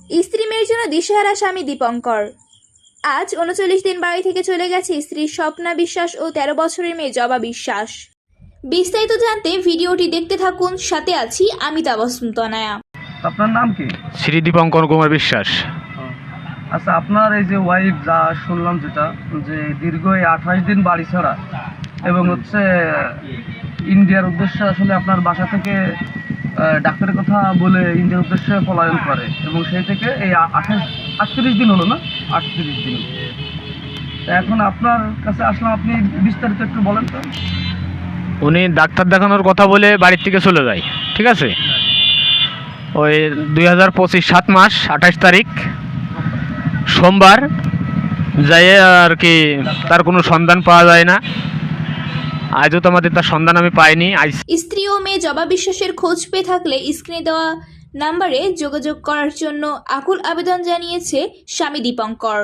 স্ত্রী মেয়ের জন্য দিশেহারা স্বামী দীপঙ্কর। আজ ৩৯ দিন বাড়ি থেকে চলে গেছে স্ত্রী স্বপ্না বিশ্বাস ও ১৩ বছরের মেয়ে জবা বিশ্বাস। বিস্তারিত জানতে ভিডিওটি দেখতে থাকুন, সাথে আছি আমি তাবসুমতনায়া। আপনার নাম কি? শ্রী দীপঙ্কর কুমার বিশ্বাস। আচ্ছা, আপনার এই যে ওয়াইফ, যা শুনলাম যেটা যে দীর্ঘ 28 দিন বাড়ি ছাড়া এবং হচ্ছে ইন্ডিয়ার উদ্দেশ্যে আসলে আপনার বাসা থেকে ডাক্তারের কথা বলে ইন্ডিয়ার উদ্দেশ্যে পলায়ন করে এবং সেই থেকে এই 38 দিন হলো না, 38 দিন। এখন আপনার কাছে আসলাম, আপনি বিস্তারিত একটু বলেন তো। উনি ডাক্তার দেখানোর কথা বলে বাড়ির থেকে চলে যায়, ঠিক আছে? ওই 2025 7 মাস 28 তারিখ সোমবার যাই আর কি, তার কোনো সন্ধান পাওয়া যায় না। আজও তো আমাদের তার সন্ধান আমি পাইনি। স্ত্রী ও মেয়ে জবা বিশ্বাসের খোঁজ পেয়ে থাকলে স্ক্রিনে দেওয়া নাম্বারে যোগাযোগ করার জন্য আকুল আবেদন জানিয়েছে স্বামী দীপঙ্কর।